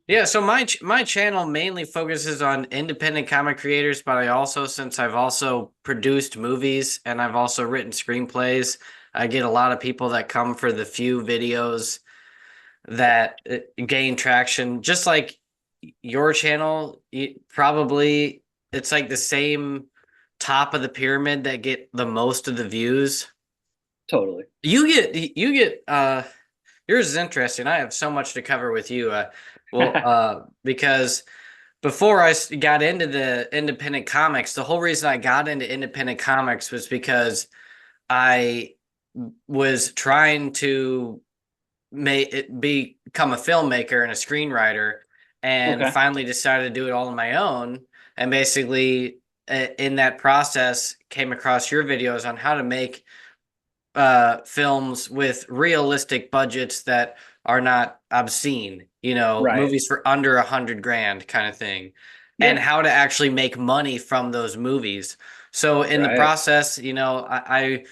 Yeah, so my channel mainly focuses on independent comic creators, but I also, since I've also produced movies and I've also written screenplays, I get a lot of people that come for the few videos that gain traction. Just like your channel, probably it's like the same top of the pyramid that get the most of the views. Totally. You get yours is interesting. I have so much to cover with you. Because before got into the independent comics, the whole reason I got into independent comics was because I was trying to become a filmmaker and a screenwriter, and Okay. finally decided to do it all on my own. And basically, in that process, came across your videos on how to make films with realistic budgets that are not obscene, Right. movies for under 100 grand kind of thing, and Yeah. how to actually make money from those movies. So in the Right. process, I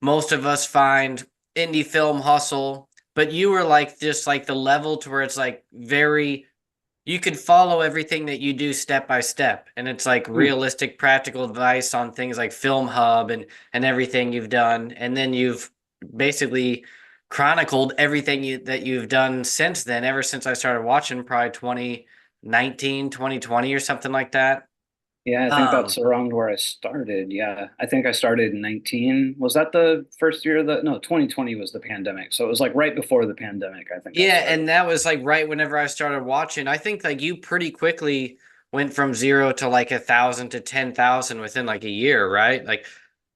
most of us find indie film hustle, but you were like just like the level to where it's like very, you could follow everything that you do step by step, and it's like Hmm. realistic practical advice on things like film hub and everything you've done, and then you've basically chronicled everything that you've done since then, ever since I started watching, probably 2019, 2020, or something like that. Yeah, I think um that's around where I started. Yeah. I think I started in 19. Was that the first year that, no, 2020 was the pandemic. So it was like right before the pandemic, I think I yeah, started. and that was like right whenever I started watching. I think like you pretty quickly went from zero to like 1,000 to 10,000 within like a year, right? Like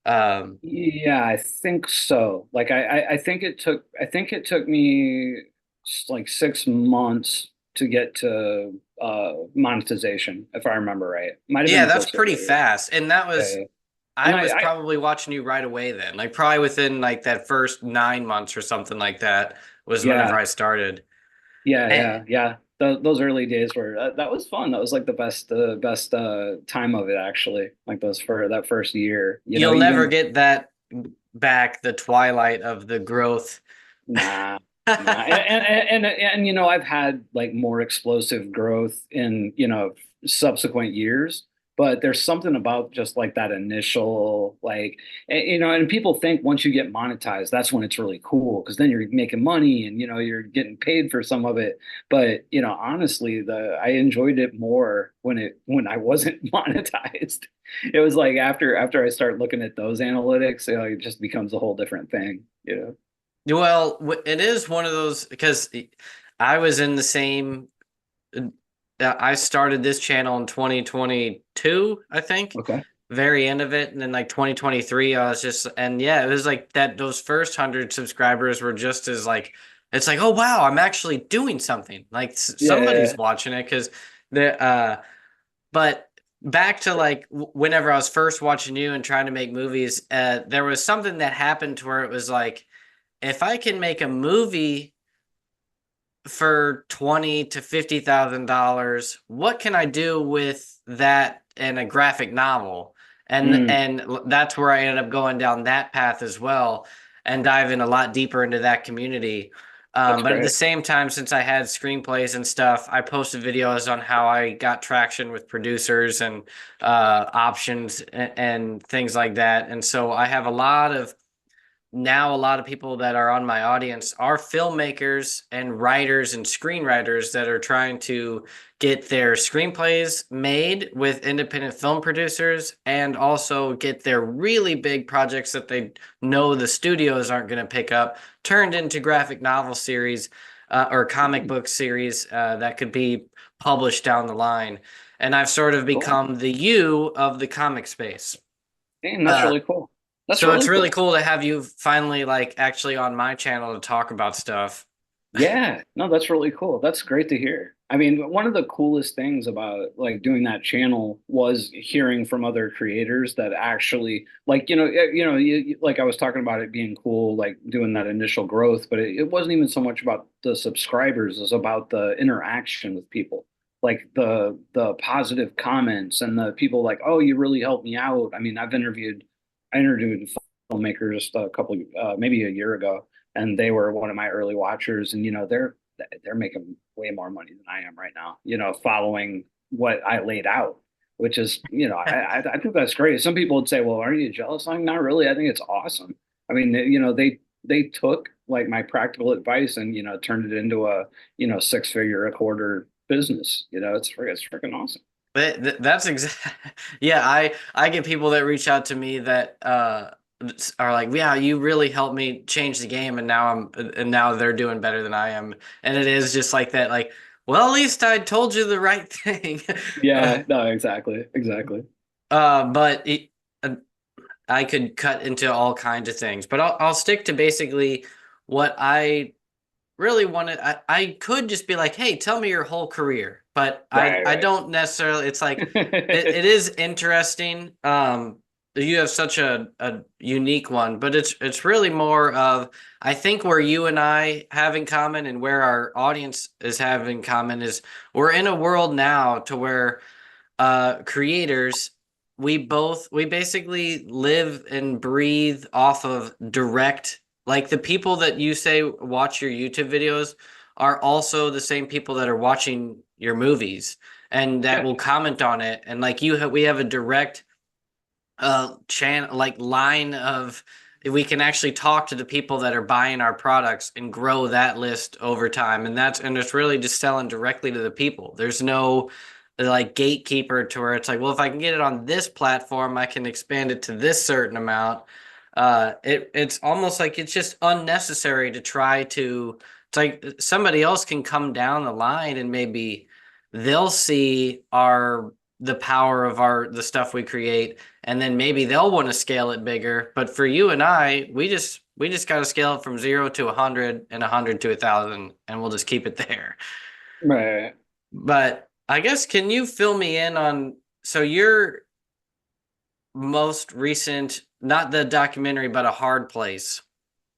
um Yeah, I think so. Like I think it took me like 6 months to get to monetization, if I remember right. Might have Yeah, been that's closer to pretty fast. And that yeah, was, yeah. I And was I probably watching you right away then. Like probably within like that first 9 months or something like that was whenever yeah, I started. And yeah. Those early days were that was fun. That was like the best time of it actually. Like those for that first year, you'll never even get that back, the twilight of the growth. nah, nah. And I've had like more explosive growth in, subsequent years, but there's something about just like that initial like and people think once you get monetized, that's when it's really cool because then you're making money and you're getting paid for some of it. But honestly, the I enjoyed it more when I wasn't monetized. It was like after I start looking at those analytics, it just becomes a whole different thing. Well, it is one of those because I was in the same. I started this channel in 2022, I think, Okay. very end of it, and then like 2023, I was just, and yeah, it was like that. Those first 100 subscribers were just as like, it's like, oh wow, I'm actually doing something. Like Yeah. somebody's watching it because the but back to like whenever I was first watching you and trying to make movies, there was something that happened to where it was like, if I can make a movie for 20 to $50,000, what can I do with that in a graphic novel? Mm, And that's where I ended up going down that path as well, and diving a lot deeper into that community. that's But at the great. same time, since I had screenplays and stuff, I posted videos on how I got traction with producers and options and things like that. And so I have a lot of people that are on my audience are filmmakers and writers and screenwriters that are trying to get their screenplays made with independent film producers, and also get their really big projects that they know the studios aren't going to pick up turned into graphic novel series, or comic Mm, book series, that could be published down the line. And I've sort of cool. become the you of the comic space. Damn, that's Uh, really cool. That's so it's really really cool. cool to have you finally like actually on my channel to talk about stuff. Yeah, no, that's really cool. That's great to hear. I mean, one of the coolest things about like doing that channel was hearing from other creators that actually like, like I was talking about it being cool, like doing that initial growth, but it wasn't even so much about the subscribers, it's about the interaction with people. Like the positive comments and the people like, oh, you really helped me out. I mean, I interviewed filmmakers just a couple maybe a year ago, and they were one of my early watchers, and they're they're making way more money than I am right now, following what I laid out, which is, I think that's great. Some people would say, well, aren't you jealous? I'm not really. I think it's awesome. I mean, they took like my practical advice and, turned it into a, six-figure a quarter business. It's freaking awesome. That's exactly, yeah. I get people that reach out to me that are like, yeah, you really helped me change the game, and now they're doing better than I am, and it is just like that, like, well, at least I told you the right thing. Yeah, no, exactly, exactly. But I could cut into all kinds of things, but I'll stick to basically what I really wanted. I could just be like, hey, tell me your whole career, but Right, I right. don't necessarily. It's like it is interesting. You have such a unique one, but it's really more of, I think, where you and I have in common and where our audience is having in common is we're in a world now to where creators, we basically live and breathe off of direct, like the people that you say watch your YouTube videos are also the same people that are watching your movies and that Yeah, will comment on it, and like we have a direct channel, like line of, we can actually talk to the people that are buying our products and grow that list over time, and it's really just selling directly to the people. There's no like gatekeeper to where it's like, well, if I can get it on this platform, I can expand it to this certain amount. It's almost like it's just unnecessary to try to, it's like somebody else can come down the line and maybe they'll see the power of the stuff we create, and then maybe they'll want to scale it bigger. But for you and I, we just got to scale it from 0 to 100 and 100 to 1,000, and we'll just keep it there. right. But I guess, can you fill me in on, so your most recent, not the documentary, but A Hard Place,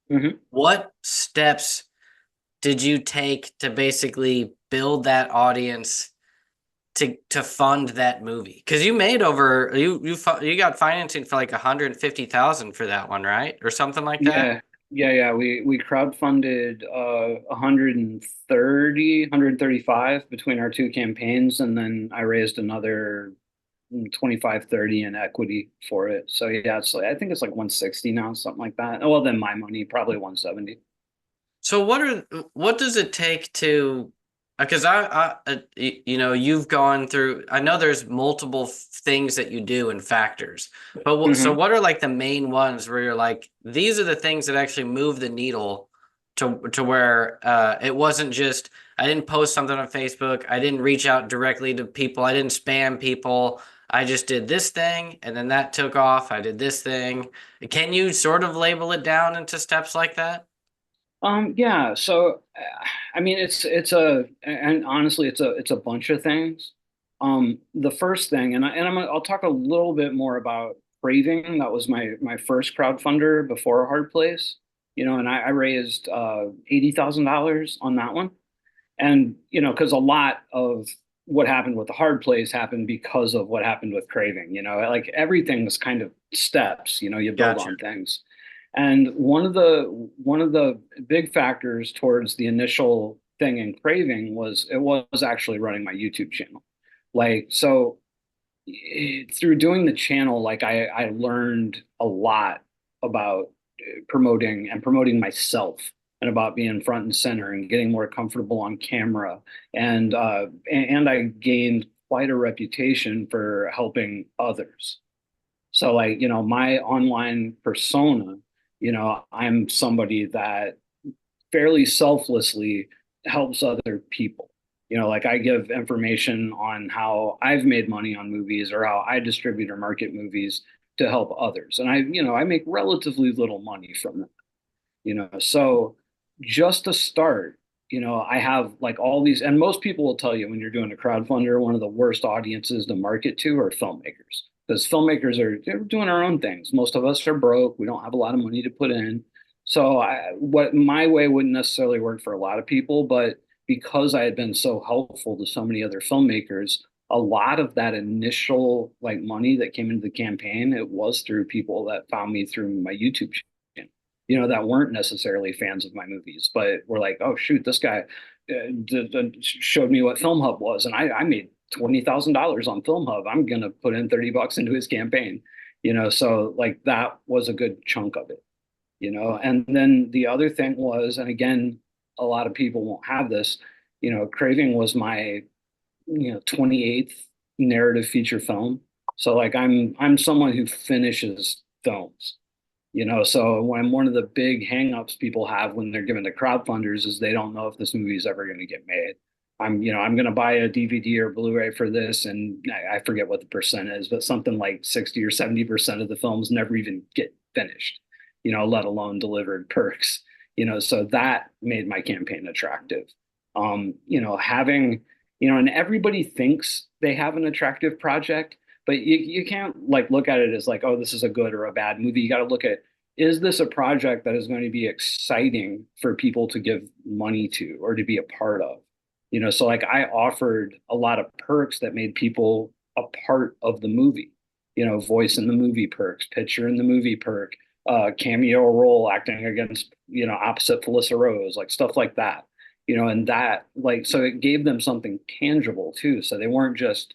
Hmm. what steps did you take to basically build that audience to fund that movie? Because you made over, you got financing for like 150,000 for that one, right, or something like that. Yeah, yeah. We crowdfunded 135 between our two campaigns, and then I raised another 25, 30 in equity for it. So yeah, I think it's like 160 now, something like that. Well, then my money probably 170. So what does it take to, because you've gone through, I know there's multiple things that you do and factors, but so Hmm. what are like the main ones where you're like, these are the things that actually move the needle to where it wasn't just, I didn't post something on Facebook, I didn't reach out directly to people, I didn't spam people, I just did this thing and then that took off, I did this thing. Can you sort of label it down into steps like that? Yeah. So, I mean, and honestly, it's a bunch of things. The first thing, I'll talk a little bit more about Craving. That was my first crowdfunder before Hard Place, and I raised $80,000 on that one. And, because a lot of what happened with the Hard Place happened because of what happened with Craving, like everything was kind of steps, you build Gotcha. on things. And one of the big factors towards the initial thing in Craving was it was actually running my YouTube channel. Like, so through doing the channel, like I learned a lot about promoting myself and about being front and center and getting more comfortable on camera. And I gained quite a reputation for helping others. So like, my online persona, I'm somebody that fairly selflessly helps other people. Like I give information on how I've made money on movies or how I distribute or market movies to help others. And I make relatively little money from that, so just to start, I have like all these, and most people will tell you when you're doing a crowdfunder, one of the worst audiences to market to are filmmakers. Because filmmakers they're doing our own things. Most of us are broke. We don't have a lot of money to put in. So what my way wouldn't necessarily work for a lot of people, but because I had been so helpful to so many other filmmakers, a lot of that initial like money that came into the campaign, it was through people that found me through my YouTube channel. that weren't necessarily fans of my movies, but were like, oh shoot, this guy showed me what Film Hub was, and I made $20,000 on Film Hub. I'm gonna put in $30 into his campaign, so like that was a good chunk of it, And then the other thing was, and again, a lot of people won't have this, Craving was my 28th narrative feature film. So like I'm someone who finishes films, so when one of the big hangups people have when they're given to crowdfunders is they don't know if this movie is ever going to get made. I'm going to buy a DVD or Blu-ray for this, and I forget what the percent is, but something like 60 or 70% of the films never even get finished, let alone delivered perks, so that made my campaign attractive. Having, and everybody thinks they have an attractive project, but you can't like look at it as like, oh, this is a good or a bad movie. You got to look at, is this a project that is going to be exciting for people to give money to or to be a part of? So like I offered a lot of perks that made people a part of the movie, voice in the movie perks, picture in the movie perk, cameo role acting against, opposite Felissa Rose, like stuff like that, and that like, so it gave them something tangible too. So they weren't just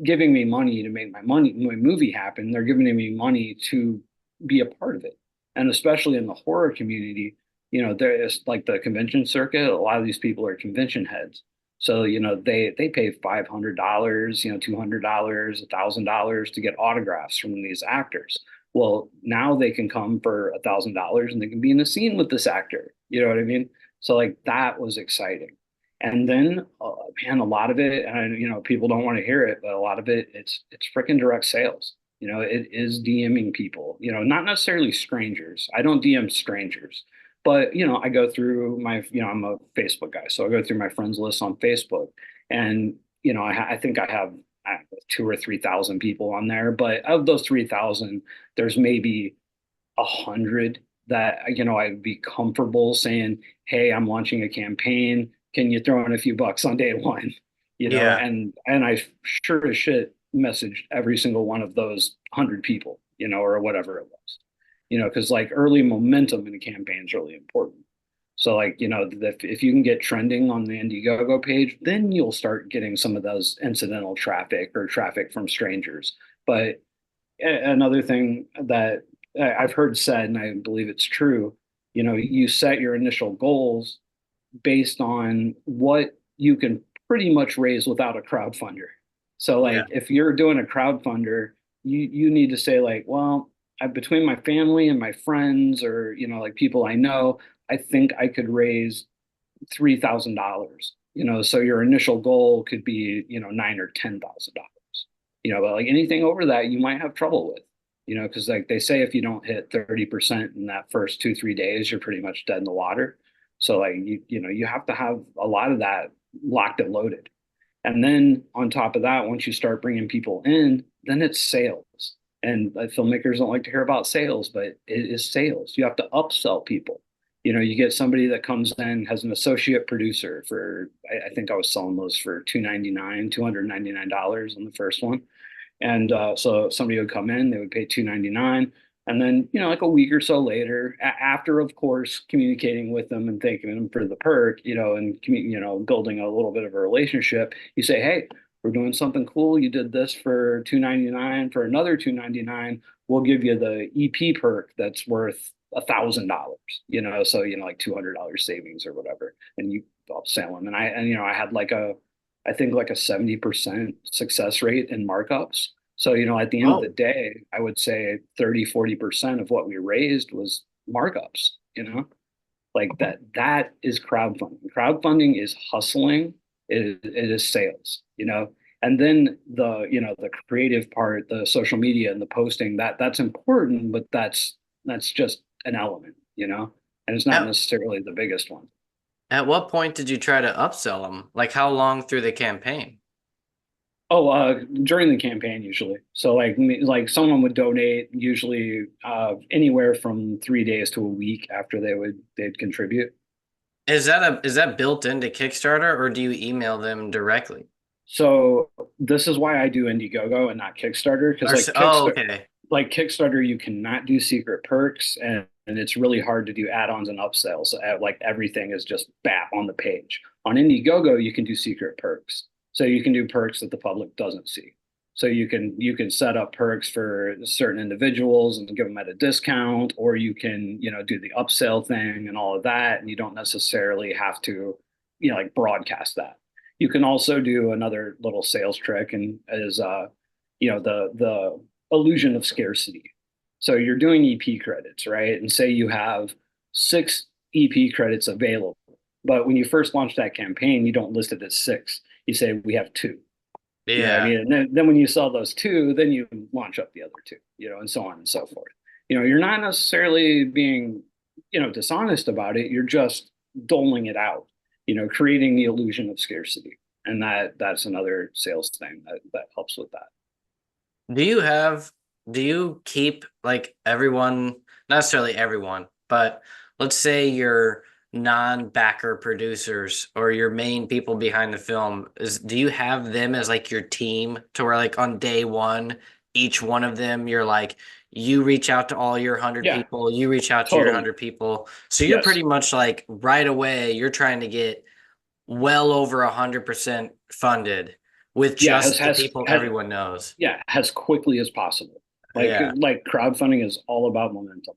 giving me money to make my movie happen. They're giving me money to be a part of it. And especially in the horror community, there is like the convention circuit. A lot of these people are convention heads. So, they pay $500, $200, $1,000 to get autographs from these actors. Well, now they can come for $1,000 and they can be in a scene with this actor. You know what I mean? So like that was exciting. And then, man, a lot of it, and people don't want to hear it, but a lot of it, it's freaking direct sales. It is DMing people. Not necessarily strangers. I don't DM strangers, but I go through my, I'm a Facebook guy, so I go through my friends list on Facebook, and I think I have 2 or 3 thousand people on there, but of those 3,000, there's maybe 100 that I'd be comfortable saying, hey, I'm launching a campaign, can you throw in a few bucks on day one? Yeah. And I sure as shit messaged every single one of those 100 people, or whatever it was, because like early momentum in a campaign is really important. So like, if you can get trending on the Indiegogo page, then you'll start getting some of those incidental traffic or traffic from strangers. But another thing that I've heard said, and I believe it's true, you set your initial goals based on what you can pretty much raise without a crowdfunder. So Yeah. like if you're doing a crowdfunder, you need to say like, well, between my family and my friends or like people I know, I think I could raise $3,000. So your initial goal could be $9,000 or $10,000. But like anything over that, you might have trouble with. Because like they say, if you don't hit 30% in that first 2, 3 days, you're pretty much dead in the water. So like you have to have a lot of that locked and loaded. And then on top of that, once you start bringing people in, then it's sales. And filmmakers don't like to hear about sales, but it is sales. You have to upsell people. You get somebody that comes in, has an associate producer for, I think I was selling those for $299 on the first one. And so somebody would come in, they would pay $299. And then, like a week or so later, after, of course, communicating with them and thanking them for the perk, and, building a little bit of a relationship, you say, hey, we're doing something cool. You did this for $299. For another $299, we'll give you the EP perk that's worth $1,000, so, like $200 savings or whatever. And you upsell them. I had I think like a 70% success rate in markups. So, at the end of the Oh, day, I would say 30, 40% of what we raised was markups, like that is crowdfunding. Crowdfunding is hustling. It is sales, and then the creative part, the social media and the posting, that's important, but that's just an element, and it's not at, necessarily the biggest one. at what point did you try to upsell them? Like how long through the campaign? Oh, during the campaign usually. So like someone would donate usually anywhere from 3 days to a week after they'd contribute. Is that built into Kickstarter or do you email them directly? So this is why I do Indiegogo and not Kickstarter, because like Oh, Kickstarter, okay. like Kickstarter, you cannot do secret perks, and it's really hard to do add-ons and upsells. Like everything is just bap on the page. On Indiegogo, you can do secret perks. So you can do perks that the public doesn't see. So you can set up perks for certain individuals and give them at a discount, or you can, do the upsell thing and all of that, and you don't necessarily have to, like broadcast that. You can also do another little sales trick, and is the illusion of scarcity. So you're doing EP credits, right? And say you have 6 EP credits available, but when you first launch that campaign, you don't list it as 6. You say we have 2. You know what I Yeah. mean? And then when you sell those 2, then you launch up the other 2, and so on and so forth. You're not necessarily being, dishonest about it. You're just doling it out, creating the illusion of scarcity. And that's another sales thing that helps with that. Do you have, do you keep like everyone, not necessarily everyone, but let's say your non-backer producers or your main people behind the film do you have them as like your team to where like on day one, each one of them, you're like, you reach out to all your 100 Yeah, people, you reach out to your totally. 100 people. So you're Yes. pretty much like right away, you're trying to get well over 100% funded with Yeah, just the people everyone knows. yeah, as quickly as possible. Yeah. Like crowdfunding is all about momentum.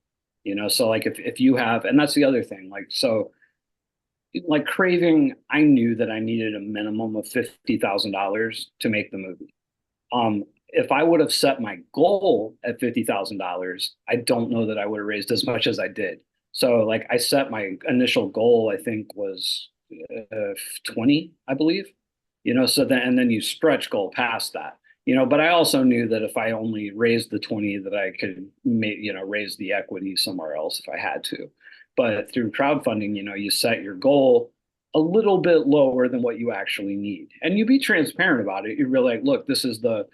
So like if you have, and that's the other thing, like so like Craving, I knew that I needed a minimum of $50,000 to make the movie. If I would have set my goal at $50,000, I don't know that I would have raised as much as I did. So like I set my initial goal, I think was 20, I believe. So then and then you stretch goal past that. But I also knew that if I only raised the 20, that I could raise the equity somewhere else if I had to. But through crowdfunding, you set your goal a little bit lower than what you actually need. And you be transparent about it. You're really like, look, this is the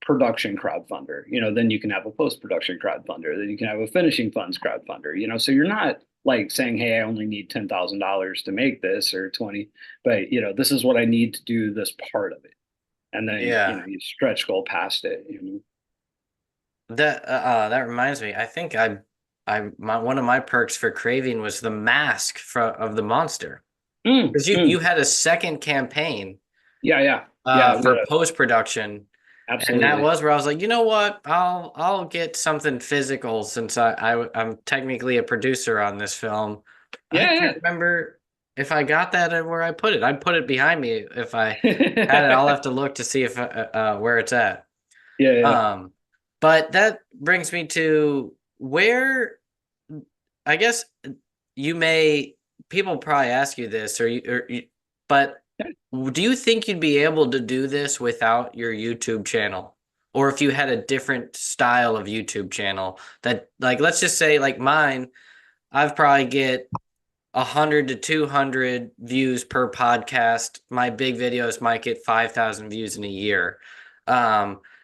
production crowdfunder. Then you can have a post-production crowdfunder, then you can have a finishing funds crowdfunder, so you're not like saying, hey, I only need $10,000 to make this or 20, but this is what I need to do this part of it. And then, Yeah. you stretch goal past it, That reminds me. I think my one of my perks for Craving was the mask of the monster. Because you mm. had a second campaign Yeah, yeah, yeah, we for gotta, post-production. And that absolutely. was where I was like, you know what? I'll get something physical since I'm technically a producer on this film. I Yeah, can't remember if I got that and where I put it. I'd put it behind me if I had it. I'll yeah. have to look to see if where it's at. Yeah, yeah. Um, but that brings me to where I guess you may people probably ask you this but do you think you'd be able to do this without your YouTube channel? Or if you had a different style of YouTube channel that like let's just say like mine, I've probably get 100 to 200 views per podcast. My big videos might get 5,000 views in a year.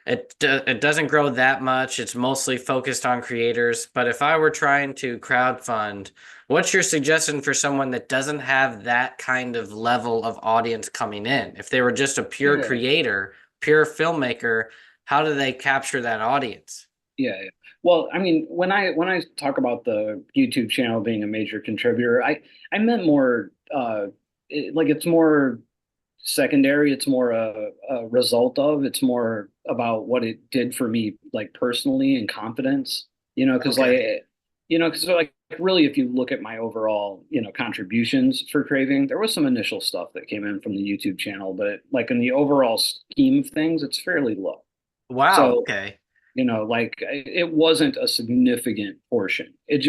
It doesn't grow that much. It's mostly focused on creators. But if I were trying to crowdfund, what's your suggestion for someone that doesn't have that kind of level of audience coming in? If they were just a pure Yeah. creator, pure filmmaker, how do they capture that audience? Yeah, yeah. Well, I mean, when I talk about the YouTube channel being a major contributor, I meant more like it's more secondary. It's more a result of. It's more about what it did for me, like personally and confidence. Because Okay. like really, if you look at my overall contributions for Craving, there was some initial stuff that came in from the YouTube channel, but like in the overall scheme of things, it's fairly low. Wow. So Okay. like it wasn't a significant portion. It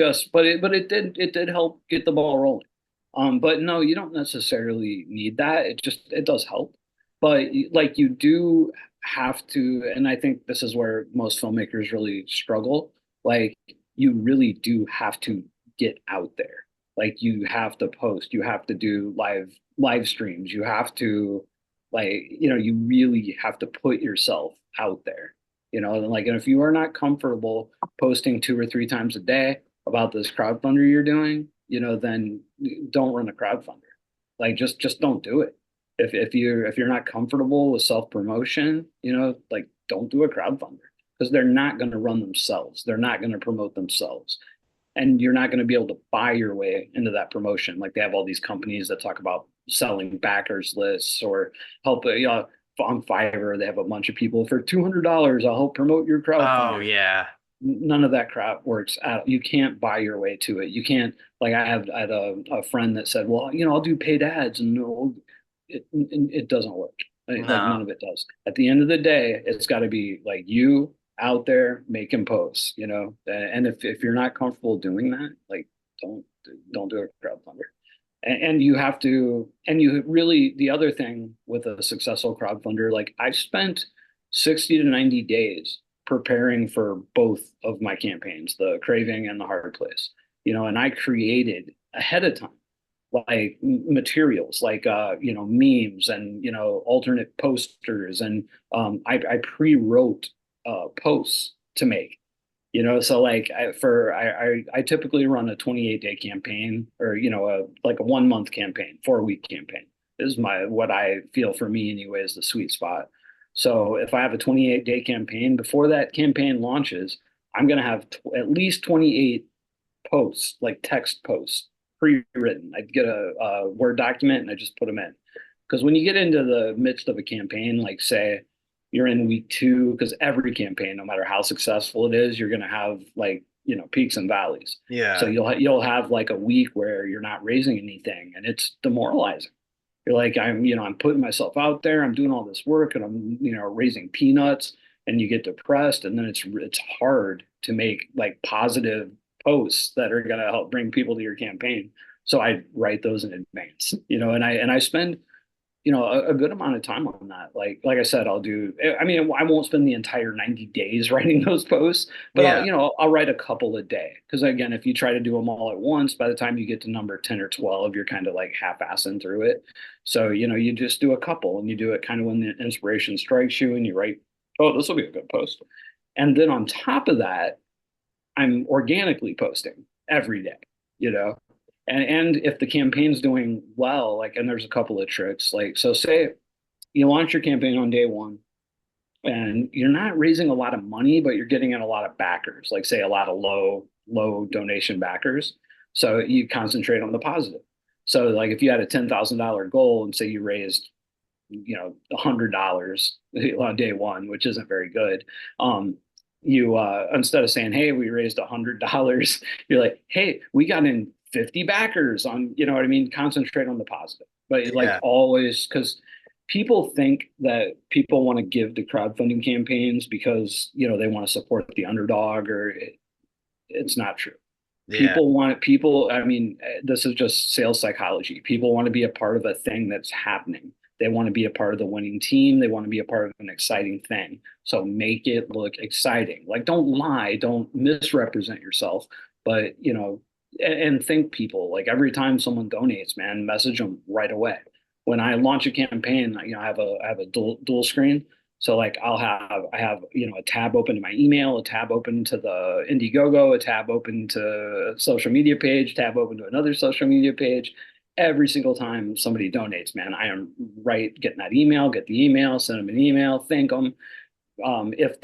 did help get the ball rolling. But no, you don't necessarily need that. It does help. But like you do have to, and I think this is where most filmmakers really struggle. Like you really do have to get out there. Like you have to post, you have to do live streams, you have to you really have to put yourself out there. And if you are not comfortable posting 2 or 3 times a day about this crowdfunder you're doing, then don't run a crowdfunder. Like just don't do it. If you're not comfortable with self promotion, like don't do a crowdfunder. because they're not going to run themselves. They're not going to promote themselves. And you're not going to be able to buy your way into that promotion. Like they have all these companies that talk about selling backers lists or help, on Fiverr, they have a bunch of people for $200. I'll help promote your Oh crowdfunder. yeah. None of that crap works out. You can't buy your way to it. You can't, like I had a friend that said, well, I'll do paid ads, and no, it doesn't work. Like No. none of it does. At the end of the day, it's got to be like you out there making posts, and if you're not comfortable doing that, like don't don't do a crowdfunder. And you have to, and you really, the other thing with a successful crowdfunder, like I spent 60 to 90 days preparing for both of my campaigns, the Craving and the Hard Place, and I created ahead of time like materials like memes and alternate posters, and I pre-wrote posts to make, so like I typically run a 28-day campaign, or like a 1 month campaign, 4 week campaign is what I feel for me anyway is the sweet spot. So if I have a 28-day campaign, before that campaign launches, I'm going to have at least 28 posts, like text posts, pre-written. I get a Word document and I just put them in. Because when you get into the midst of a campaign, like say you're in week 2, because every campaign, no matter how successful it is, you're going to have like peaks and valleys. So Yeah. you'll have like a week where you're not raising anything, and it's demoralizing. You're like, I'm putting myself out there, I'm doing all this work, and I'm raising peanuts, and you get depressed, and then it's hard to make like positive posts that are going to help bring people to your campaign. So I write those in advance, and I spend a good amount of time on that. Like I said, I mean, I won't spend the entire 90 days writing those posts, but Yeah. I'll write a couple a day. Because again, if you try to do them all at once, by the time you get to number 10 or 12, you're kind of like half-assing through it. So, you just do a couple, and you do it kind of when the inspiration strikes you, and you write, oh, this will be a good post. And then on top of that, I'm organically posting every day, you know. And if the campaign's doing well, like, and there's a couple of tricks, like, so say you launch your campaign on day one and you're not raising a lot of money, but you're getting in a lot of backers, like say a lot of low donation backers. So you concentrate on the positive. So like if you had a $10,000 goal and say you raised, $100 on day one, which isn't very good. You instead of saying, hey, we raised $100, you're like, hey, we got in 50 backers on, you know what I mean? Concentrate on the positive. But like Yeah. always, because people think that people want to give to crowdfunding campaigns because, they want to support the underdog, or it's not true. Yeah. I mean, this is just sales psychology. People want to be a part of a thing that's happening. They want to be a part of the winning team. They want to be a part of an exciting thing. So make it look exciting. Like, don't lie, don't misrepresent yourself, but, and think people, like every time someone donates, man, message them right away. When I launch a campaign, I have a dual screen. So like I have, a tab open to my email, a tab open to the Indiegogo, a tab open to a social media page, tab open to another social media page. Every single time somebody donates, man, I am right getting that email, get the email, send them an email, thank them. If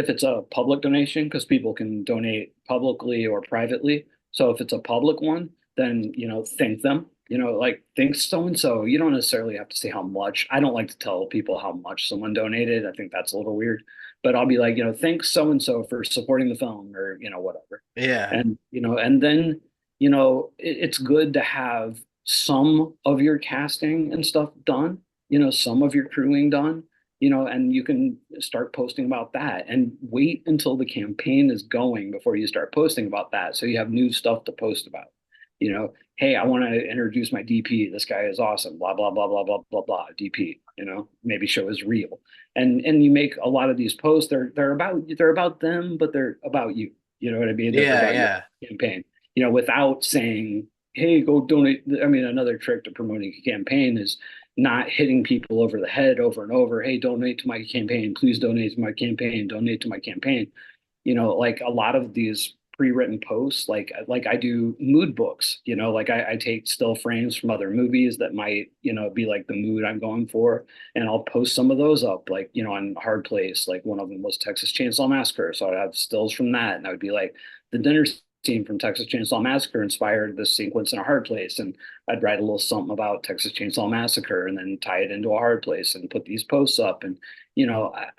it's a public donation, because people can donate publicly or privately. So if it's a public one, then thank them. Like, thanks so and so. You don't necessarily have to say how much. I don't like to tell people how much someone donated. I think that's a little weird. But I'll be like, thanks so and so for supporting the film, or whatever. Yeah. And then it's good to have some of your casting and stuff done. Some of your crewing done, and you can start posting about that, and wait until the campaign is going before you start posting about that. So you have new stuff to post about. Hey, I want to introduce my DP. This guy is awesome. Blah, blah, blah, blah, blah, blah, blah. DP, maybe show his reel. And you make a lot of these posts, they're about them, but they're about you. You know what I mean? They're Yeah. about your Yeah. campaign, without saying, hey, go donate. I mean, another trick to promoting a campaign is not hitting people over the head over and over. Hey, donate to my campaign. Please donate to my campaign. Donate to my campaign. Like a lot of these pre-written posts. Like I do mood books, like I take still frames from other movies that might, be like the mood I'm going for, and I'll post some of those up, like, on Hard Place. Like one of them was Texas Chainsaw Massacre, so I'd have stills from that, and I would be like, the dinner scene from Texas Chainsaw Massacre inspired this sequence in A Hard Place, and I'd write a little something about Texas Chainsaw Massacre and then tie it into A Hard Place and put these posts up. And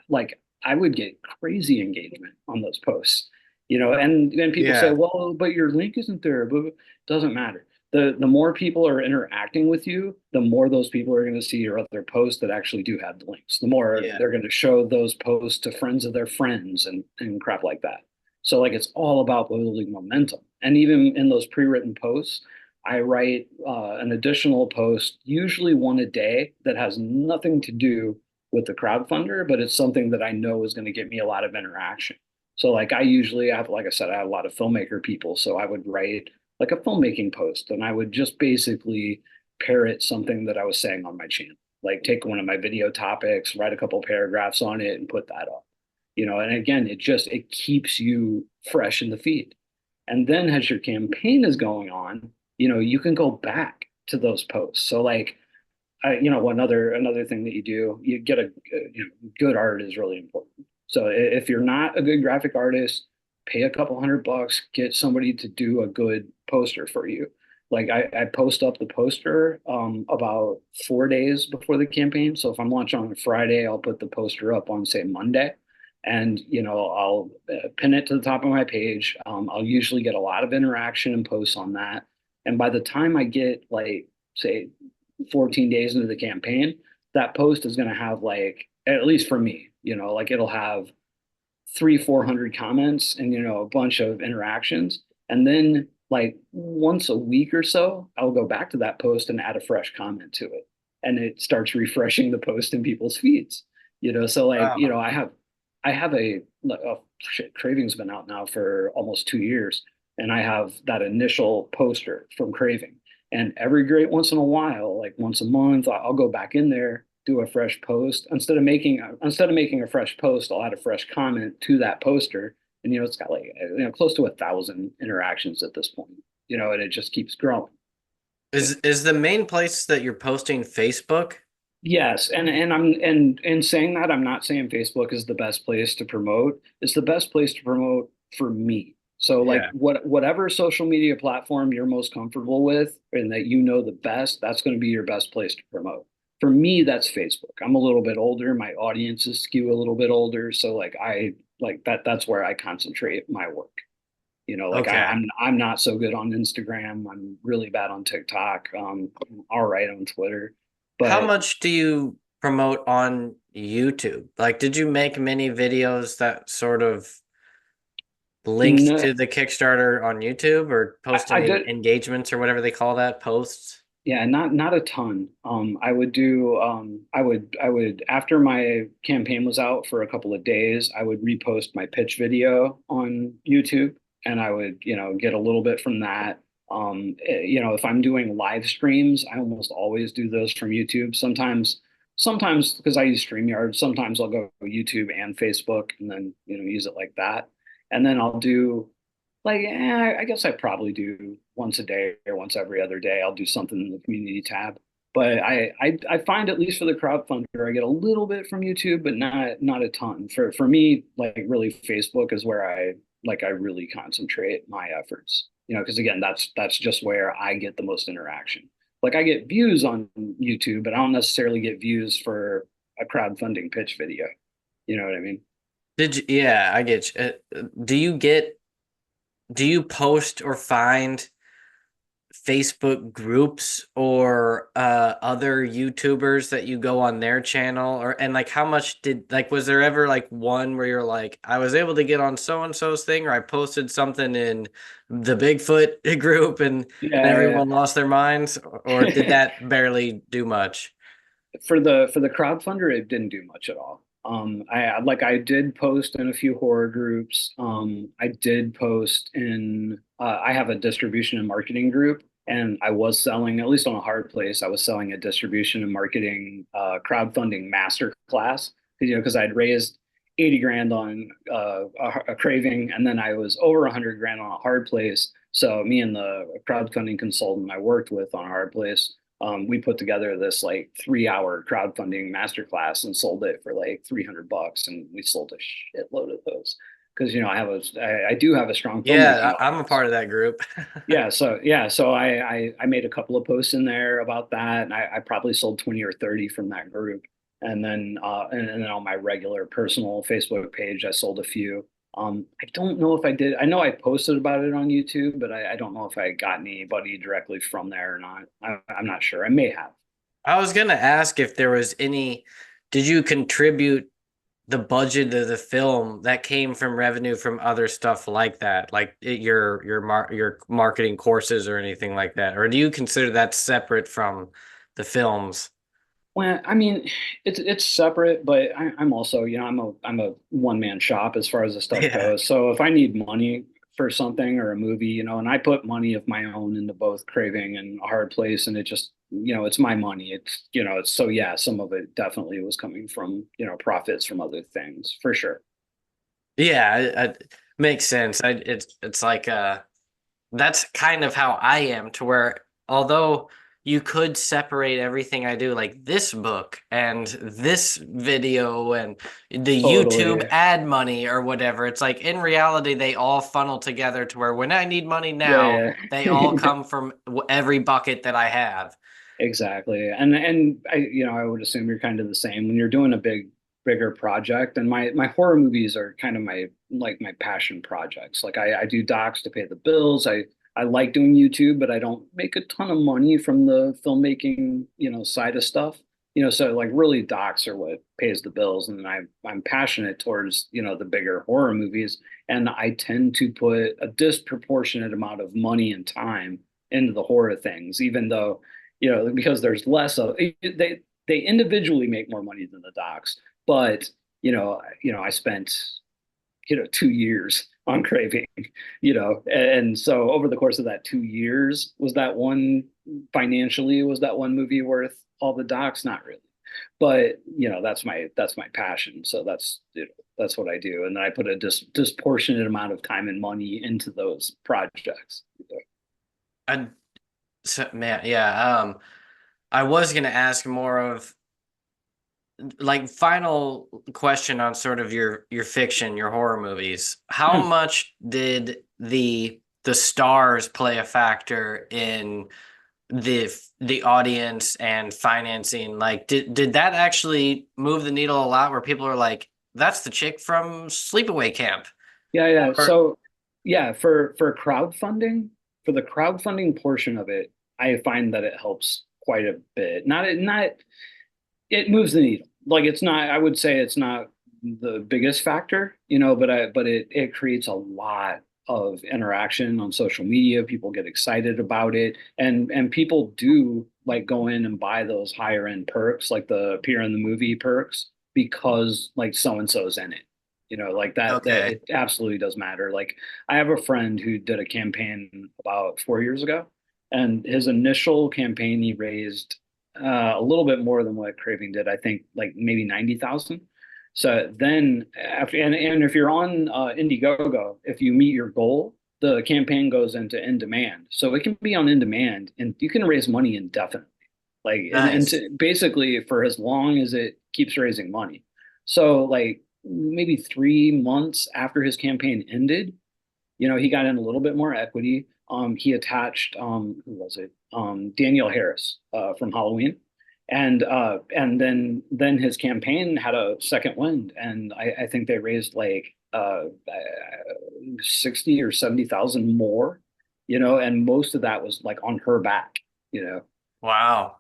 like I would get crazy engagement on those posts, and then people say, Yeah. well, but your link isn't there, but it doesn't matter. The more people are interacting with you, the more those people are going to see your other posts that actually do have the links. The more Yeah. they're going to show those posts to friends of their friends and crap like that. So like it's all about building momentum. And even in those pre-written posts, I write an additional post, usually one a day, that has nothing to do with the crowdfunder, but it's something that I know is going to get me a lot of interaction. So like I usually have, like I said, I have a lot of filmmaker people. So I would write like a filmmaking post, and I would just basically parrot something that I was saying on my channel. Like take one of my video topics, write a couple paragraphs on it and put that up. And again, it keeps you fresh in the feed. And then as your campaign is going on, you can go back to those posts. So like another thing that you do, you get good art is really important. So if you're not a good graphic artist, pay a couple $100, get somebody to do a good poster for you. Like I post up the poster about 4 days before the campaign. So if I'm launching on a Friday, I'll put the poster up on, say, Monday, and I'll pin it to the top of my page. I'll usually get a lot of interaction and posts on that. And by the time I get, like, say, 14 days into the campaign, that post is going to have, like, at least for me, like it'll have 300-400 comments and a bunch of interactions. And then like once a week or so, I'll go back to that post and add a fresh comment to it, and it starts refreshing the post in people's feeds. So like, Wow. I have Craving's been out now for almost 2 years, and I have that initial poster from Craving. And every great once in a while, like once a month, I'll go back in there, do a fresh post. Instead of making a fresh post, I'll add a fresh comment to that poster. And it's got, like, close to 1,000 interactions at this point. And it just keeps growing. Is the main place that you're posting Facebook? Yes, and saying that, I'm not saying Facebook is the best place to promote. It's the best place to promote for me. So like Yeah. whatever social media platform you're most comfortable with and that the best, that's going to be your best place to promote. For me, that's Facebook. I'm a little bit older. My audiences skew a little bit older. So like I like that's where I concentrate my work. Like Okay. I'm not so good on Instagram. I'm really bad on TikTok. I'm all right on Twitter. How But much do you promote on YouTube? Like, did you make many videos that sort of linked no, to the Kickstarter on YouTube, or post I any did. engagements or whatever they call that, posts? Yeah, not a ton. I would do I would after my campaign was out for a couple of days, I would repost my pitch video on YouTube, and I would, get a little bit from that. If I'm doing live streams, I almost always do those from YouTube. Sometimes because I use StreamYard, sometimes I'll go YouTube and Facebook and then, use it like that. And then I'll do, like, I guess I probably do once a day or once every other day. I'll do something in the community tab. But I find, at least for the crowdfunder, I get a little bit from YouTube, but not a ton. For me, like, really Facebook is where I really concentrate my efforts. Because again, that's just where I get the most interaction. Like I get views on YouTube, but I don't necessarily get views for a crowdfunding pitch video. You know what I mean? Did you? Yeah, I get you. Do you post or find Facebook groups or other YouTubers that you go on their channel, or and like how much did, like, was there ever like one where you're like, I was able to get on so and so's thing, or I posted something in the Bigfoot group and Yeah, everyone lost their minds, or did yeah. that barely do much? For the crowdfunder, it didn't do much at all. I did post in a few horror groups. I did post in I have a distribution and marketing group, and I was selling, at least on a hard place, I was selling a distribution and marketing crowdfunding master class. Because I'd raised 80 grand on a Craving, and then I was over 100 grand on a Hard Place. So me and the crowdfunding consultant I worked with on Hard Place, we put together this like 3 hour crowdfunding masterclass and sold it for like $300, and we sold a shitload of those because I do have a strong filmmaking Yeah, I'm a audience. part of that group. So I made a couple of posts in there about that, and I probably sold 20 or 30 from that group. And then on my regular personal Facebook page, I sold a few. I don't know if I did. I know I posted about it on YouTube, but I don't know if I got anybody directly from there or not. I'm not sure. I may have. I was gonna ask if there was any, did you contribute the budget of the film that came from revenue from other stuff like that, like your marketing courses or anything like that, or do you consider that separate from the films? Well, I mean, it's separate, but I'm also, I'm a one man shop as far as the stuff Yeah. goes. So if I need money for something or a movie, and I put money of my own into both Craving and A Hard Place, and it just, it's my money. It's so yeah, some of it definitely was coming from, profits from other things for sure. Yeah, it makes sense. It's like that's kind of how I am, to where although you could separate everything I do, like this book and this video and the YouTube Totally. ad money or whatever, it's like in reality they all funnel together to where when I need money now, Yeah, they all yeah. come from every bucket that I have. Exactly. And I would assume you're kind of the same when you're doing a bigger project. And my horror movies are kind of my passion projects. Like I do docs to pay the bills. I like doing YouTube, but I don't make a ton of money from the filmmaking, side of stuff. So like really docs are what pays the bills. And I'm passionate towards, the bigger horror movies. And I tend to put a disproportionate amount of money and time into the horror things, even though because there's less of they individually make more money than the docs, but I spent 2 years on Craving, and so over the course of that 2 years, was that one movie worth all the docs? Not really, but that's my passion, so that's what I do, and then I put a disproportionate amount of time and money into those projects. I, so, man, yeah. I was gonna ask more of like final question on sort of your fiction, your horror movies. How Hmm. much did the stars play a factor in the audience and financing? Like did that actually move the needle a lot where people are like, that's the chick from Sleepaway Camp? Yeah, yeah. Or So yeah, for the crowdfunding portion of it, I find that it helps quite a bit. Not it moves the needle. Like it's not, I would say it's not the biggest factor, but it creates a lot of interaction on social media. People get excited about it, and people do like go in and buy those higher end perks, like the appear in the movie perks, because like so and so's in it. Like that okay. it absolutely does matter. Like I have a friend who did a campaign about 4 years ago, and his initial campaign he raised a little bit more than what Craving did. I think like maybe 90,000. So then after and if you're on Indiegogo, if you meet your goal, the campaign goes into in demand. So it can be on in demand, and you can raise money indefinitely. Like Nice. basically for as long as it keeps raising money. So like maybe 3 months after his campaign ended, he got in a little bit more equity. He attached who was it? Danielle Harris from Halloween, and then his campaign had a second wind, and I think they raised like 60 or 70,000 more, and most of that was like on her back, you know. Wow.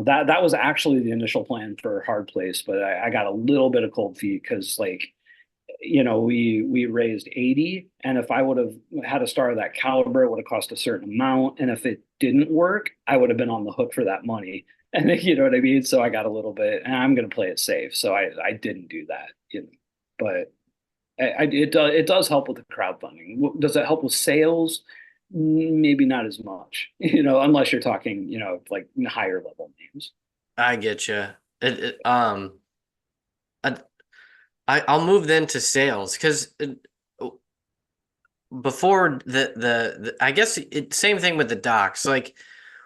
That was actually the initial plan for Hard Place, but I got a little bit of cold feet because like we raised 80, and if I would have had a star of that caliber, it would have cost a certain amount. And if it didn't work, I would have been on the hook for that money. And you know what I mean? So I got a little bit, and I'm going to play it safe. So I didn't do that, but it does help with the crowdfunding. Does it help with sales? Maybe not as much, unless you're talking, like higher level names. I get you. I I'll move then to sales because before I guess same thing with the docs. Like,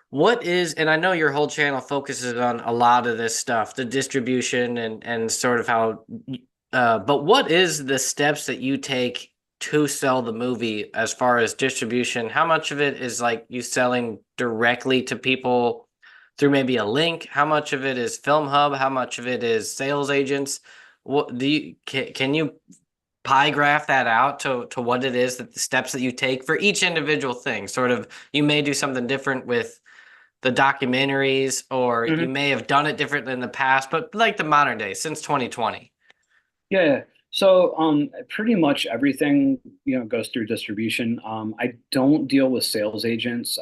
what is, and I know your whole channel focuses on a lot of this stuff, the distribution and sort of how, but what is the steps that you take to sell the movie as far as distribution? How much of it is like you selling directly to people through maybe a link? How much of it is Film Hub? How much of it is sales agents? What do you can you pie graph that out to what it is, that the steps that you take for each individual thing? Sort of, you may do something different with the documentaries, or you may have done it different in the past, but like the modern day since 2020. Yeah. So pretty much everything, goes through distribution. I don't deal with sales agents.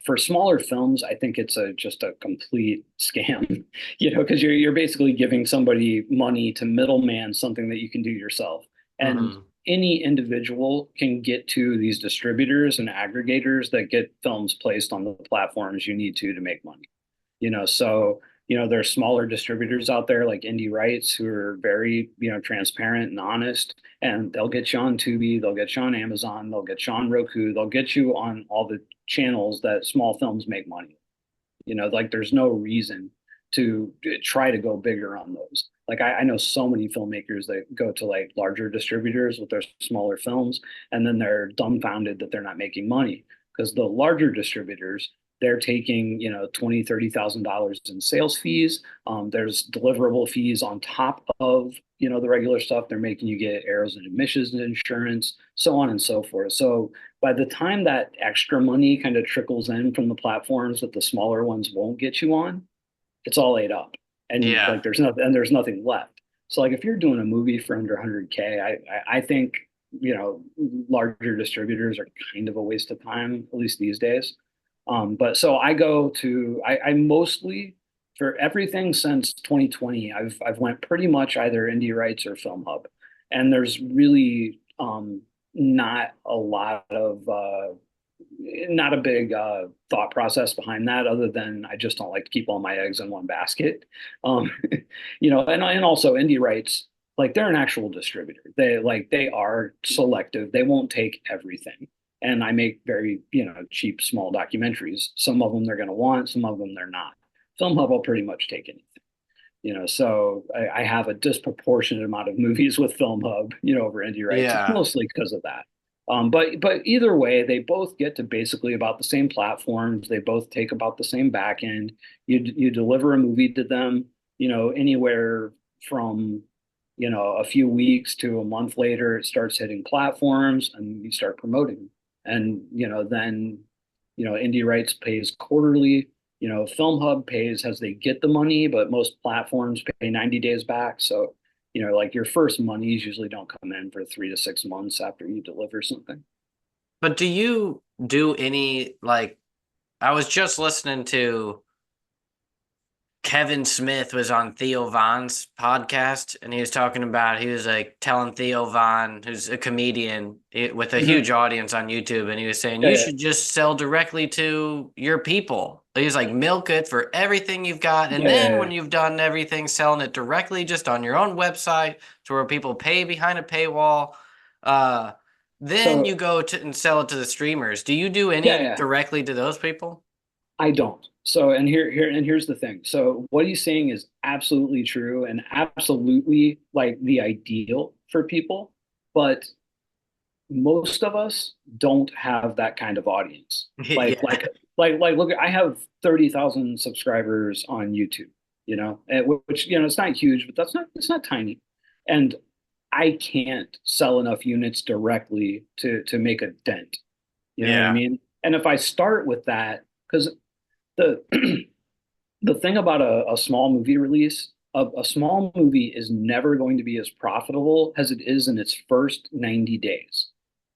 For smaller films, I think it's just a complete scam, because you're basically giving somebody money to middleman something that you can do yourself. And Hmm. any individual can get to these distributors and aggregators that get films placed on the platforms you need to make money. So there's smaller distributors out there like Indie Rights who are very, transparent and honest, and they'll get you on Tubi, they'll get you on Amazon, they'll get you on Roku, they'll get you on all the channels that small films make money. Like there's no reason to try to go bigger on those. Like I know so many filmmakers that go to like larger distributors with their smaller films, and then they're dumbfounded that they're not making money because the larger distributors, they're taking, 20, $30,000 in sales fees. There's deliverable fees on top of, the regular stuff. They're making you get errors and omissions insurance, so on and so forth. So by the time that extra money kind of trickles in from the platforms that the smaller ones won't get you on, it's all ate up, and Yeah. like there's nothing left. So like if you're doing a movie for under 100K, I think, larger distributors are kind of a waste of time, at least these days. But so I mostly, for everything since 2020, I've went pretty much either Indie Rights or Film Hub, and there's really not a lot of not a big thought process behind that, other than I just don't like to keep all my eggs in one basket. Um, and also Indie Rights, like they're an actual distributor. They are selective. They won't take everything. And I make very, cheap small documentaries. Some of them they're going to want, some of them they're not. Film Hub will pretty much take anything. So I have a disproportionate amount of movies with Film Hub, over Indie Rights. It's Yeah. mostly because of that. But either way, they both get to basically about the same platforms. They both take about the same back end. You deliver a movie to them, anywhere from, a few weeks to a month later, it starts hitting platforms and you start promoting. And, then, Indie Rights pays quarterly. Film Hub pays as they get the money, but most platforms pay 90 days back. So, like your first monies usually don't come in for 3 to 6 months after you deliver something. But do you do any, like, I was just listening to Kevin Smith was on Theo Von's podcast, and he was talking about, he was like telling Theo Von, who's a comedian with a Mhm. huge audience on YouTube, and he was saying Yeah, you yeah, should just sell directly to your people. He's like, milk it for everything you've got, and yeah, yeah, then yeah. when you've done everything, selling it directly just on your own website to where people pay behind a paywall. Uh, then you So go to and sell it to the streamers. Do you do yeah, any yeah. directly to those people? I don't. So and here's the thing. So what he's saying is absolutely true and absolutely like the ideal for people, but most of us don't have that kind of audience. Like Yeah. like look, I have 30,000 subscribers on YouTube, which it's not huge, but it's not tiny. And I can't sell enough units directly to make a dent. You know what I Yeah. mean? And if I start with that, because the the thing about a small movie release, a small movie is never going to be as profitable as it is in its first 90 days.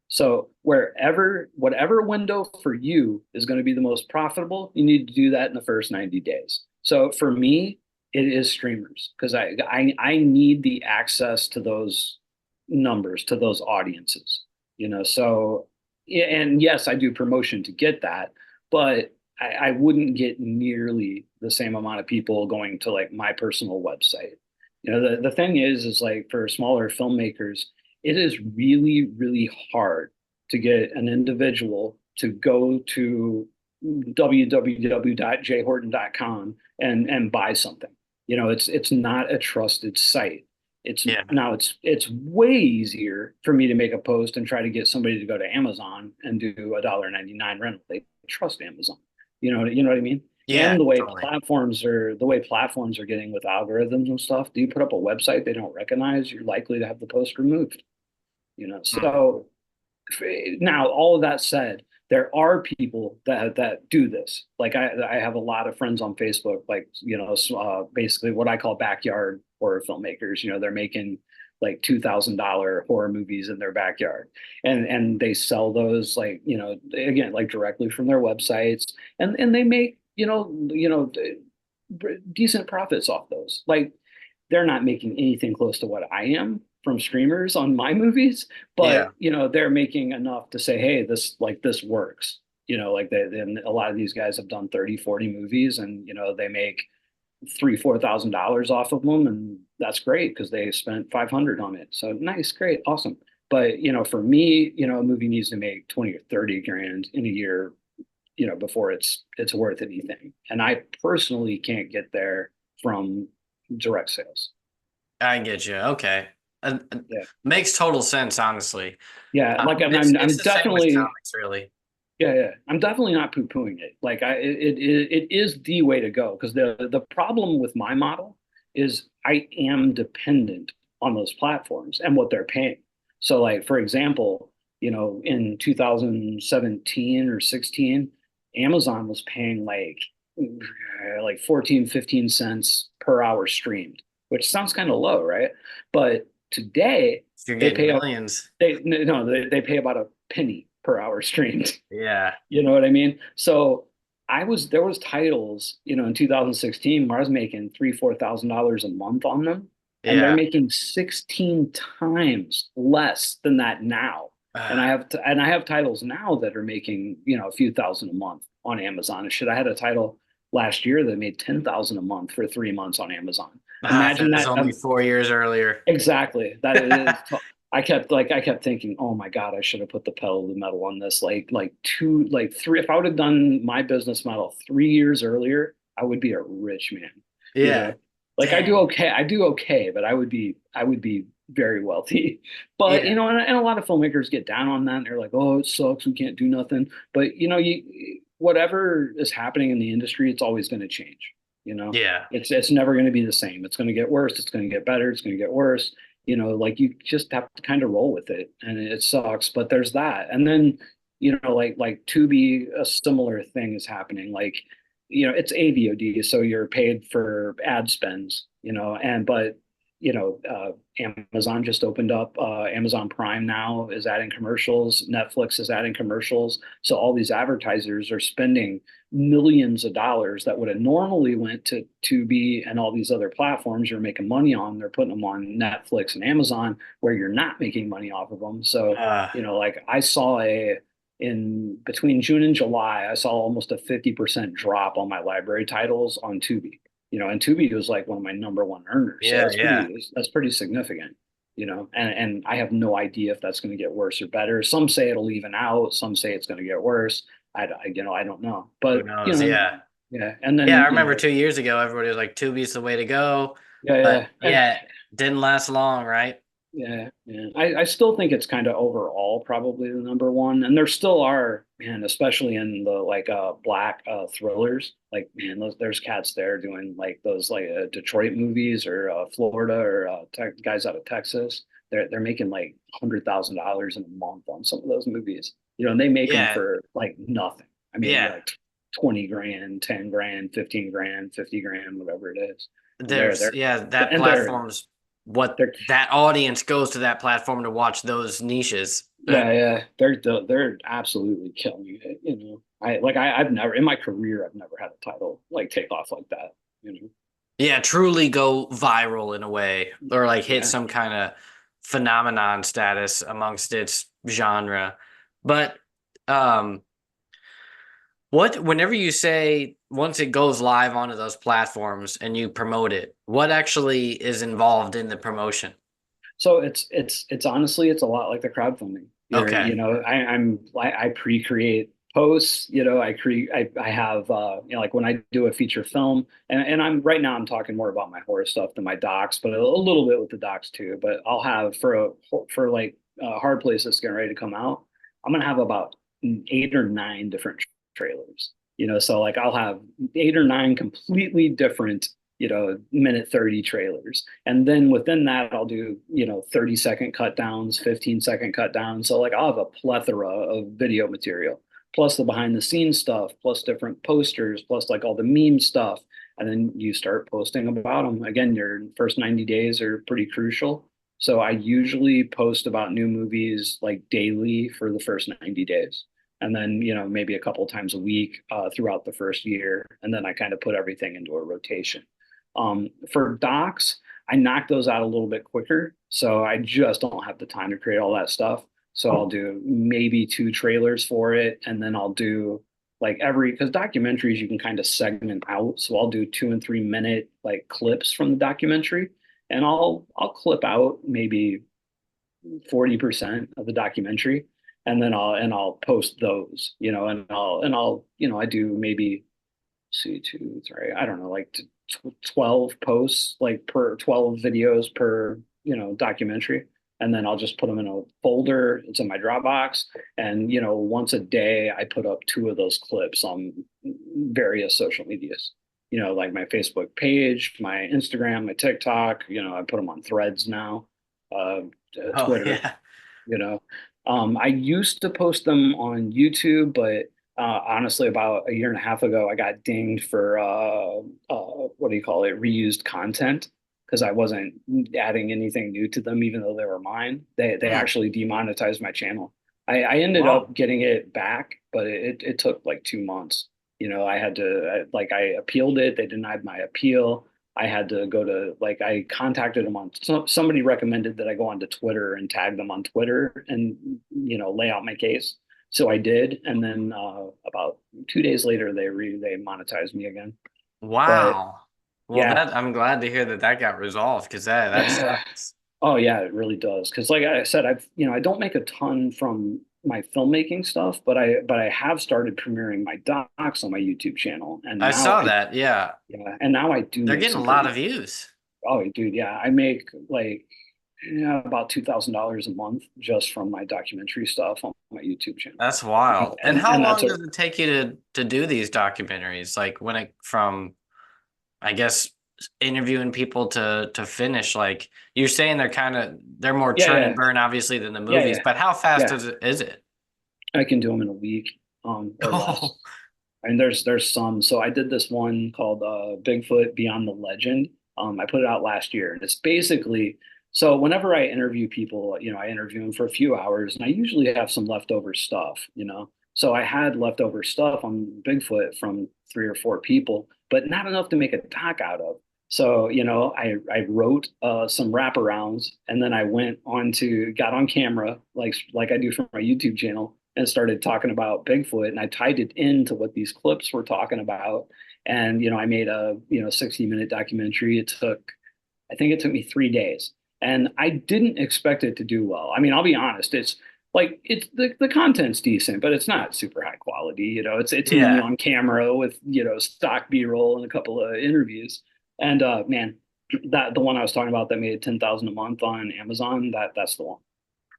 So whatever window for you is going to be the most profitable, you need to do that in the first 90 days. So for me, it is streamers because I need the access to those numbers, to those audiences, so and yes, I do promotion to get that, but I wouldn't get nearly the same amount of people going to like my personal website. The thing is like for smaller filmmakers, it is really, really hard to get an individual to go to www.jhorton.com and buy something. It's not a trusted site. Yeah. It's way easier for me to make a post and try to get somebody to go to Amazon and do $1.99 rental. They trust Amazon. You know what I mean? Yeah, And totally. the way platforms are getting with algorithms and stuff. Do you put up a website they don't recognize, you're likely to have the post removed. Mm. So now all of that said, there are people that do this. Like I have a lot of friends on Facebook, like basically what I call backyard horror filmmakers. They're making like $2,000 horror movies in their backyard, and they sell those like again like directly from their websites, and they make decent profits off those. Like they're not making anything close to what I am from streamers on my movies, Yeah. but they're making enough to say, hey, this works. Like and a lot of these guys have done 30, 40 movies and they make $3,000, $4,000 off of them, and that's great because they spent 500 on it. So nice, great, awesome. But for me, a movie needs to make 20 or 30 grand in a year, before it's worth anything. And I personally can't get there from direct sales. I get you. Okay. Yeah. Makes total sense, honestly. Yeah, like and It's I'm the same with definitely comics, really. yeah, I'm definitely not poo-pooing it. Like it is the way to go because the problem with my model is I am dependent on those platforms and what they're paying. So like for example, in 2017 or 16, Amazon was paying like 14, 15 cents per hour streamed, which sounds kind of low, right? But today If you're they getting pay a millions. they no they pay about a penny per hour streamed. Yeah. You know what I mean? So there was titles, in 2016 where I was making $3,000, $4,000 a month on them, and they're Yeah. making 16 times less than that now. And Ah, I have titles now that are making, a few thousand a month on Amazon. And shit, I had a title last year that made 10,000 a month for 3 months on Amazon. if it Imagine was that. only 4 years earlier. Exactly. That is. I kept thinking, oh my God, I should have put the pedal to the metal on this. Like three. If I would have done my business model 3 years earlier, I would be a rich man. You Yeah. know, like Dang. I do okay, but I would be very wealthy. But Yeah. and a lot of filmmakers get down on that. And they're like, oh, it sucks. We can't do nothing. But whatever is happening in the industry, it's always going to change. Yeah. It's never going to be the same. It's going to get worse. It's going to get better. It's going to get worse. Like you just have to kind of roll with it, and it sucks. But there's that, and then like Tubi, a similar thing is happening. Like it's AVOD, so you're paid for ad spends. And but Amazon just opened up. Amazon Prime now is adding commercials. Netflix is adding commercials. So all these advertisers are spending millions of dollars that would have normally went to Tubi and all these other platforms you're making money on. They're putting them on Netflix and Amazon where you're not making money off of them. So, Uh, like I saw in between June and July, I saw almost a 50% drop on my library titles on Tubi. And Tubi was like one of my number one earners. So yeah. Yeah. that's pretty significant. And I have no idea if that's going to get worse or better. Some say it'll even out. Some say it's going to get worse. I don't know. Who But, knows? Yeah. yeah. And Yeah. I then, remember 2 years ago, everybody was like, Tubi's the way to go. yeah, But yeah. yeah, didn't last long, right? Yeah, yeah. I still think it's kind of overall probably the number one. And there still are, man, especially in the like black thrillers, like man, there's cats there doing like those like Detroit movies or Florida or guys out of Texas. They're making like $100,000 in a month on some of those movies. And they make them Yeah. for like nothing. I mean, Yeah. like 20 grand, 10 grand, 15 grand, 50 grand, whatever it is. And There's, yeah, that and they're platform's what they're that audience goes to that platform to watch those niches. Yeah, yeah, they're absolutely killing it. I've never in my career I've never had a title like take off like that. You know, Yeah, truly go viral in a way, or like hit yeah, some kind of phenomenon status amongst its genre. But um whenever you say once it goes live onto those platforms and you promote it, what actually is involved in the promotion? So it's honestly it's a lot like the crowdfunding. Okay. I pre-create posts, I have like when I do a feature film, and I'm right now I'm talking more about my horror stuff than my docs, but a little bit with the docs too. But I'll have for like Hard Place that's getting ready to come out, I'm gonna have about 8 or 9 different trailers. So like I'll have 8 or 9 completely different minute 30 trailers. And then within that, I'll do, 30-second cut downs, 15-second cut downs. So like I'll have a plethora of video material, plus the behind the scenes stuff, plus different posters, plus like all the meme stuff. And then you start posting about them. Again, your first 90 days are pretty crucial. So I usually post about new movies like daily for the first 90 days. And then, maybe a couple times a week throughout the first year. And then I kind of put everything into a rotation. For docs, I knock those out a little bit quicker. So I just don't have the time to create all that stuff. So I'll do maybe 2 trailers for it. And then I'll do like because documentaries you can kind of segment out. So I'll do 2 and 3 minute like clips from the documentary. And I'll clip out maybe 40% of the documentary. And then I'll post those, I do maybe see two, sorry, I don't know, like 12 posts, like per 12 videos per, documentary. And then I'll just put them in a folder. It's in my Dropbox. And, once a day, I put up 2 of those clips on various social medias, like my Facebook page, my Instagram, my TikTok, I put them on Threads now, Oh, Twitter, yeah. you know. I used to post them on YouTube, but honestly, about a year and a half ago, I got dinged for what do you call it? Reused content because I wasn't adding anything new to them, even though they were mine. They Hmm. actually demonetized my channel. I ended Wow. up getting it back, but it took like 2 months. I had to I appealed it. They denied my appeal. I had to go to like I contacted them on somebody recommended that I go onto Twitter and tag them on Twitter and lay out my case. So I did, and then about 2 days later, they monetized me again. But Wow. Well, yeah, that I'm glad to hear that that got resolved because that sucks. oh yeah, it really does. Because like I said, I don't make a ton from my filmmaking stuff, but I have started premiering my docs on my YouTube channel, and I now saw that. Yeah. I do They're make getting a some lot pretty. of views. Oh, dude, yeah, I make like about $2,000 a month just from my documentary stuff on my YouTube channel, That's wild. And how and that's long a does it take you to do these documentaries? Like when it from I guess interviewing people to finish, like you're saying they're more yeah, churn and yeah, burn obviously than the yeah, movies, yeah, but how fast yeah. is it? I can do them in a week, or Oh, less. And there's some. So I did this one called Bigfoot Beyond the Legend. I put it out last year, and it's basically so whenever I interview people, I interview them for a few hours, and I usually have some leftover stuff. So I had leftover stuff on Bigfoot from 3 or 4 people, but not enough to make a doc out of. So, I wrote some wraparounds, and then I got on camera like I do for my YouTube channel and started talking about Bigfoot, and I tied it into what these clips were talking about. And I made a 60-minute documentary. I think it took me 3 days, and I didn't expect it to do well. I mean, I'll be honest, it's the content's decent, but it's not super high quality. It's me yeah. on camera with stock B-roll and a couple of interviews. And man, that the one I was talking about that made 10,000 a month on Amazon, that's the one.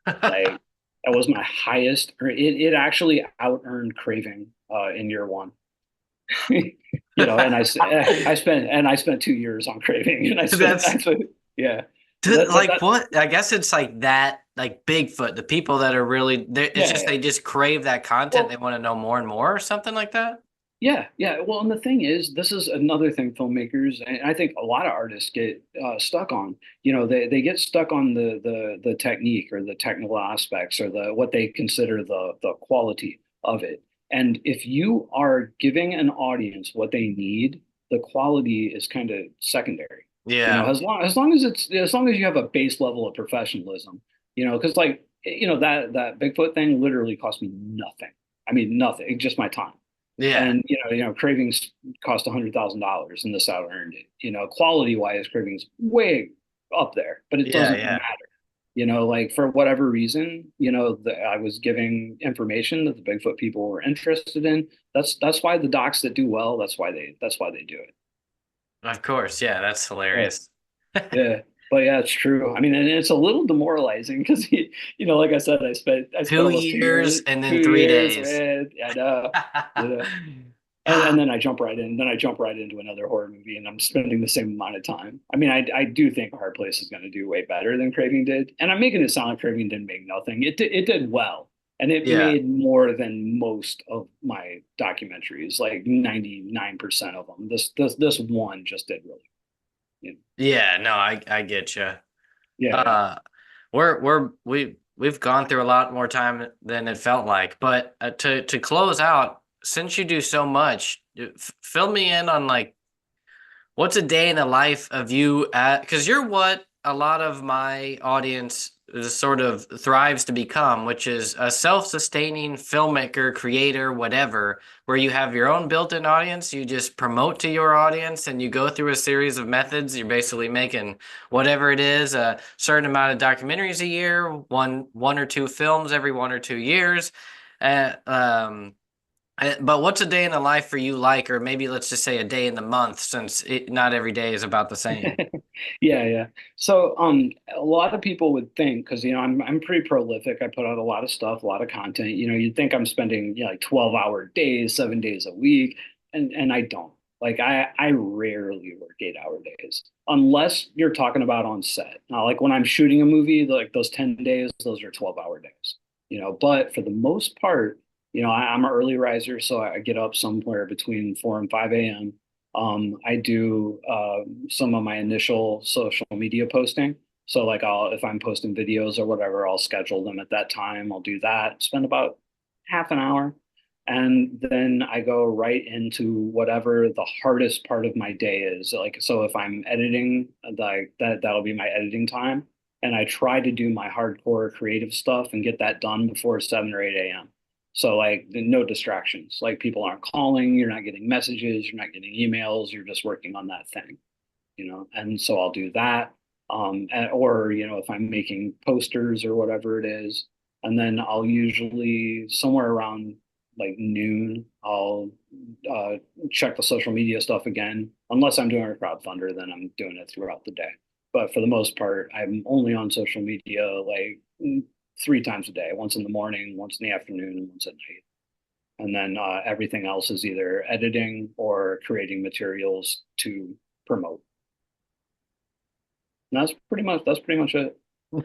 Like that was my highest. It actually out earned Craving in year one. I spent 2 years on Craving, and I That's spent yeah. But like that what? I guess it's like that, like Bigfoot, the people that are really, it's yeah, just yeah. they just crave that content. They Well, want to know more and more or something like that. yeah, yeah. Well, and the thing is, this is another thing filmmakers, and I think a lot of artists get stuck on. They get stuck on the technique or the technical aspects or the what they consider the quality of it. And if you are giving an audience what they need, the quality is kind of secondary. Yeah. As long as you have a base level of professionalism, because like that Bigfoot thing literally cost me nothing. I mean, nothing, just my time. Yeah. And Cravings cost $100,000 and this out earned it. Quality wise, Cravings way up there, but it Yeah. doesn't Yeah. matter. Like for whatever reason, I was giving information that the Bigfoot people were interested in. That's why the docs that do well, that's why they do it. Of course. Yeah. That's But hilarious. yeah, but yeah, it's true. I mean, and it's a little demoralizing because like I said, I spent Two almost 2 years, years and two then three years, days. man. I know, you know. And then I jump right in. Then I jump right into another horror movie, and I'm spending the same amount of time. I mean, I do think Hard Place is going to do way better than Craving did, and I'm making it sound like Craving didn't make nothing. It did well, and it Yeah. made more than most of my documentaries, like 99% of them. This one just did really, Yeah. No, I get you. yeah, yeah. Uh, we've gone through a lot more time than it felt like. But to close out, since you do so much, fill me in on like what's a day in the life of you at, because you're what a lot of my audience is sort of thrives to become, which is a self-sustaining filmmaker, creator, whatever, where you have your own built-in audience, you just promote to your audience and you go through a series of methods. You're basically making whatever it is, a certain amount of documentaries a year, one or two films every 1 or 2 years. Uh, um, but what's a day in the life for you like, or maybe let's just say a day in the month, since not every day is about the same. Yeah, yeah. So, a lot of people would think because I'm pretty prolific. I put out a lot of stuff, a lot of content. You'd think I'm spending like 12-hour days, 7 days a week, and I don't. Like I rarely work 8-hour days unless you're talking about on set. Now, like when I'm shooting a movie, like those 10 days, those are 12-hour days. But for the most part, I'm an early riser, so I get up somewhere between 4 and 5 a.m. I do some of my initial social media posting. So like if I'm posting videos or whatever, I'll schedule them at that time. I'll do that, spend about half an hour. And then I go right into whatever the hardest part of my day is. Like, so if I'm editing, like that'll be my editing time. And I try to do my hardcore creative stuff and get that done before 7 or 8 a.m. So like no distractions. Like people aren't calling, you're not getting messages, you're not getting emails, you're just working on that thing. And so I'll do that. Or if I'm making posters or whatever it is, and then I'll usually somewhere around like noon, I'll uh, check the social media stuff again. Unless I'm doing a crowdfunder, then I'm doing it throughout the day. But for the most part, I'm only on social media like 3 times a day, once in the morning, once in the afternoon, and once at night. And then everything else is either editing or creating materials to promote. And that's pretty much it.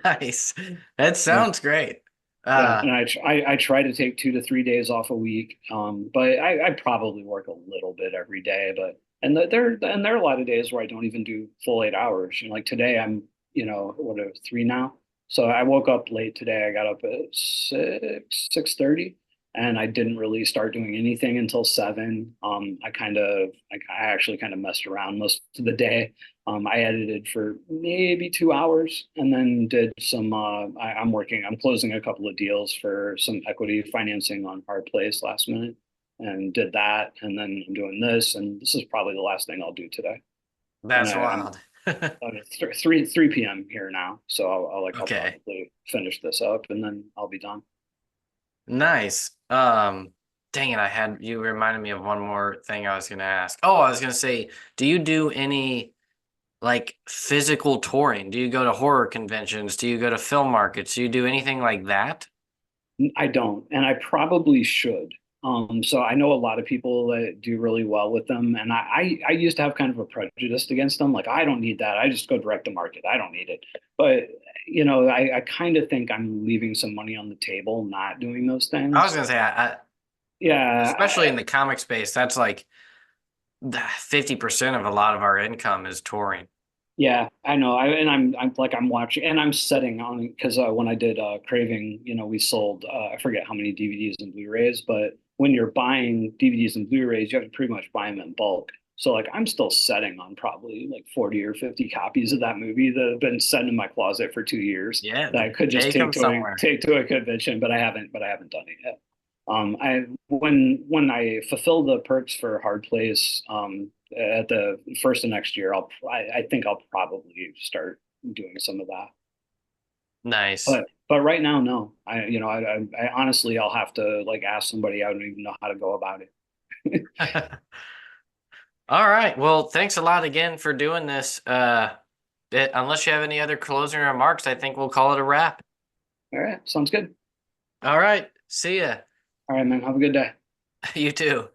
Nice. That Yeah. sounds great. Yeah, Uh, and I try to take 2 to 3 days off a week. But I probably work a little bit every day. But there are a lot of days where I don't even do full 8 hours. Like today, I'm what are 3 now. So I woke up late today. I got up at 6:30, and I didn't really start doing anything until 7. I actually kind of messed around most of the day. I edited for maybe 2 hours and then did some. I'm closing a couple of deals for some equity financing on Hard Place last minute, and did that. And then I'm doing this, and this is probably the last thing I'll do today. And that's I'm wild. at 3 p.m. here now, so I'll Okay. probably finish this up, and then I'll be done. Nice. Dang it, you reminded me of one more thing I was gonna ask. Oh, I was gonna say, do you do any like physical touring? Do you go to horror conventions? Do you go to film markets? Do you do anything like that? I don't, and I probably should. So I know a lot of people that do really well with them, and I used to have kind of a prejudice against them. Like I don't need that. I just go direct to market. I don't need it. But I kind of think I'm leaving some money on the table not doing those I was things. gonna say, Yeah, especially in the comic space, that's like 50% of a lot of our income is touring. yeah, I know. I'm watching and I'm setting on because when I did Craving, we sold I forget how many DVDs and Blu-rays, but when you're buying DVDs and Blu-rays, you have to pretty much buy them in bulk. So like I'm still setting on probably like 40 or 50 copies of that movie that have been sitting in my closet for 2 years Yeah, that I could just take them somewhere. take to a convention, but I haven't done it yet. I when I fulfill the perks for Hard Place at the first of next year, I think I'll probably start doing some of that. Nice. But right now, no. I honestly I'll have to like ask somebody. I don't even know how to go about it. All right. Well, thanks a lot again for doing this. Unless you have any other closing remarks, I think we'll call it a wrap. All right, sounds good. All right. See ya. All right, man. Have a good day. You too.